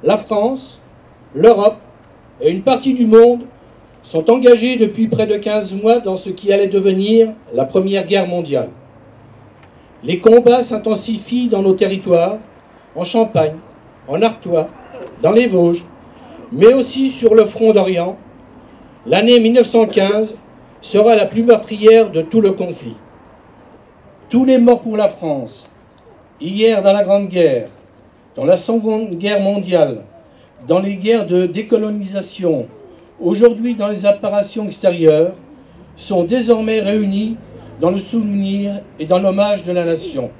La France, l'Europe et une partie du monde sont engagés depuis près de 15 mois dans ce qui allait devenir la Première Guerre mondiale. Les combats s'intensifient dans nos territoires, en Champagne, en Artois, dans les Vosges, mais aussi sur le front d'Orient. L'année 1915 sera la plus meurtrière de tout le conflit. Tous les morts pour la France, hier dans la Grande Guerre, dans la Seconde Guerre mondiale, dans les guerres de décolonisation, aujourd'hui dans les opérations extérieures, sont désormais réunis dans le souvenir et dans l'hommage de la nation.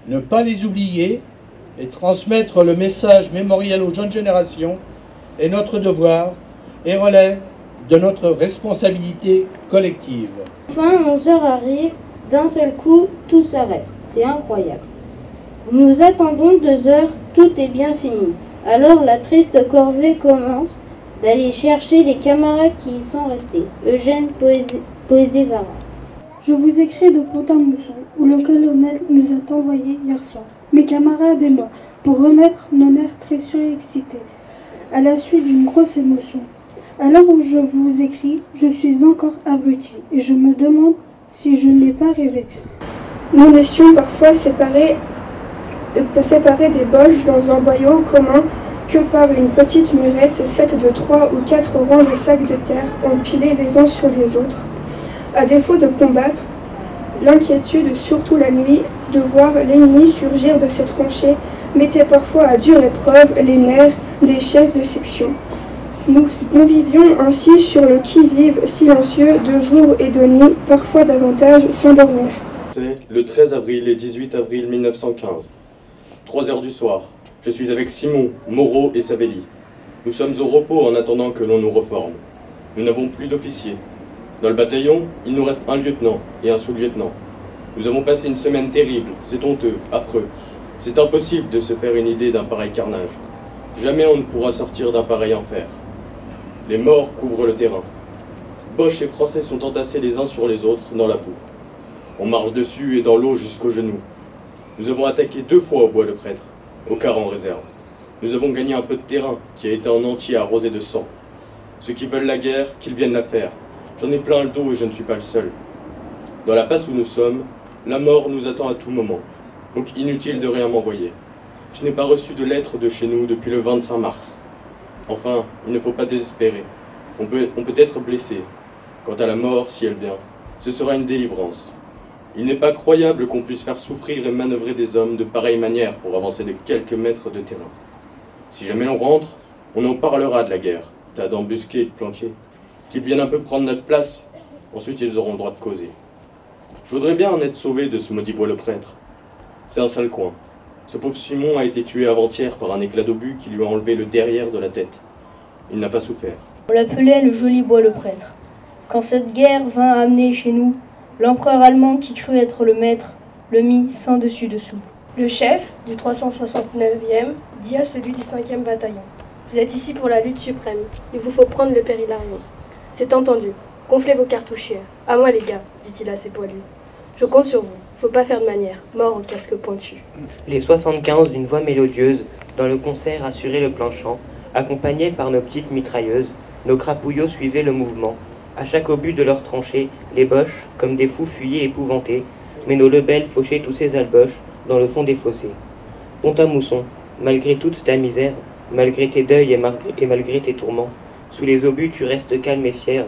Ne pas les oublier et transmettre le message mémoriel aux jeunes générations est notre devoir et relève de notre responsabilité collective. Enfin, 11h arrive, d'un seul coup, tout s'arrête. C'est incroyable. Nous attendons 2 heures, tout est bien fini. Alors la triste corvée commence d'aller chercher les camarades qui y sont restés. Eugène Poézévara. Je vous écris de Pont-à-Mousson, où le colonel nous a envoyés hier soir, mes camarades et moi, pour remettre nos nerfs très surexcités, à la suite d'une grosse émotion. À l'heure où je vous écris, je suis encore abruti, et je me demande si je n'ai pas rêvé. Nous laissions parfois séparer des boches dans un boyau commun que par une petite murette faite de 3 ou 4 rangs de sacs de terre empilés les uns sur les autres. À défaut de combattre, l'inquiétude, surtout la nuit, de voir l'ennemi surgir de ses tranchées mettait parfois à dure épreuve les nerfs des chefs de section. Nous vivions ainsi sur le qui-vive silencieux de jour et de nuit, parfois davantage sans dormir. C'est le 13 avril et 18 avril 1915. 3 heures du soir. Je suis avec Simon, Moreau et Savelli. Nous sommes au repos en attendant que l'on nous reforme. Nous n'avons plus d'officiers. Dans le bataillon, il nous reste un lieutenant et un sous-lieutenant. Nous avons passé une semaine terrible, c'est honteux, affreux. C'est impossible de se faire une idée d'un pareil carnage. Jamais on ne pourra sortir d'un pareil enfer. Les morts couvrent le terrain. Boches et Français sont entassés les uns sur les autres dans la boue. On marche dessus et dans l'eau jusqu'aux genoux. Nous avons attaqué 2 fois au Bois-le-Prêtre, au quart en réserve. Nous avons gagné un peu de terrain qui a été en entier arrosé de sang. Ceux qui veulent la guerre, qu'ils viennent la faire. J'en ai plein le dos et je ne suis pas le seul. Dans la passe où nous sommes, la mort nous attend à tout moment. Donc inutile de rien m'envoyer. Je n'ai pas reçu de lettre de chez nous depuis le 25 mars. Enfin, il ne faut pas désespérer. On peut être blessé. Quant à la mort, si elle vient, ce sera une délivrance. Il n'est pas croyable qu'on puisse faire souffrir et manœuvrer des hommes de pareille manière pour avancer de quelques mètres de terrain. Si jamais on rentre, on en parlera de la guerre, tas d'embusqués et de planqués. Qu'ils viennent un peu prendre notre place, ensuite ils auront le droit de causer. Je voudrais bien en être sauvé de ce maudit Bois-le-Prêtre. C'est un sale coin. Ce pauvre Simon a été tué avant-hier par un éclat d'obus qui lui a enlevé le derrière de la tête. Il n'a pas souffert. On l'appelait le joli Bois-le-Prêtre. Quand cette guerre vint amener chez nous, l'empereur allemand qui crut être le maître le mit sans dessus-dessous. Le chef du 369e dit à celui du 5e bataillon: vous êtes ici pour la lutte suprême. Il vous faut prendre le péril armé. C'est entendu. Gonflez vos cartouchières. À moi les gars, dit-il à ses poilus. Je compte sur vous. Faut pas faire de manière. Mort au casque pointu. Les 75 d'une voix mélodieuse, dans le concert assuraient le plein chant, accompagnés par nos petites mitrailleuses, nos crapouillots suivaient le mouvement. À chaque obus de leur tranchée, les boches, comme des fous fuyaient épouvantés, mais nos lebels fauchaient tous ces alboches dans le fond des fossés. Pont-à-Mousson, malgré toute ta misère, malgré tes deuils et malgré tes tourments, sous les obus tu restes calme et fier,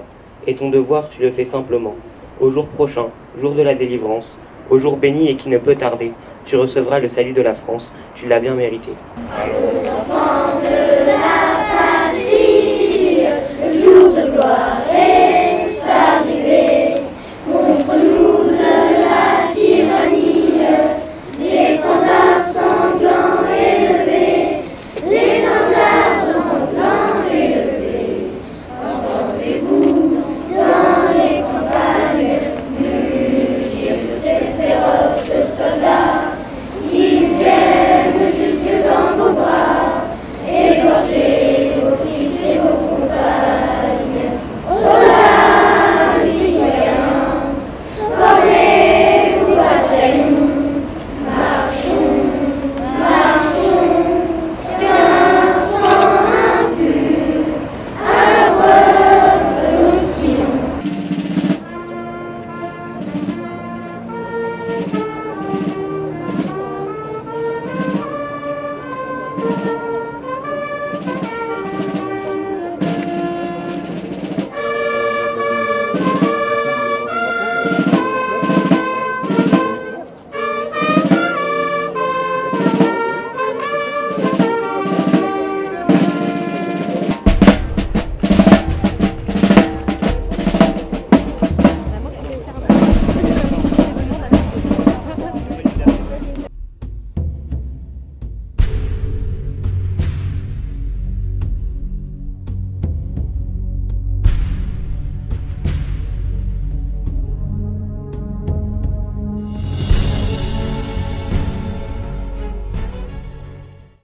et ton devoir tu le fais simplement. Au jour prochain, jour de la délivrance, au jour béni et qui ne peut tarder, tu recevras le salut de la France, tu l'as bien mérité. Aux enfants de la patrie, le jour de gloire et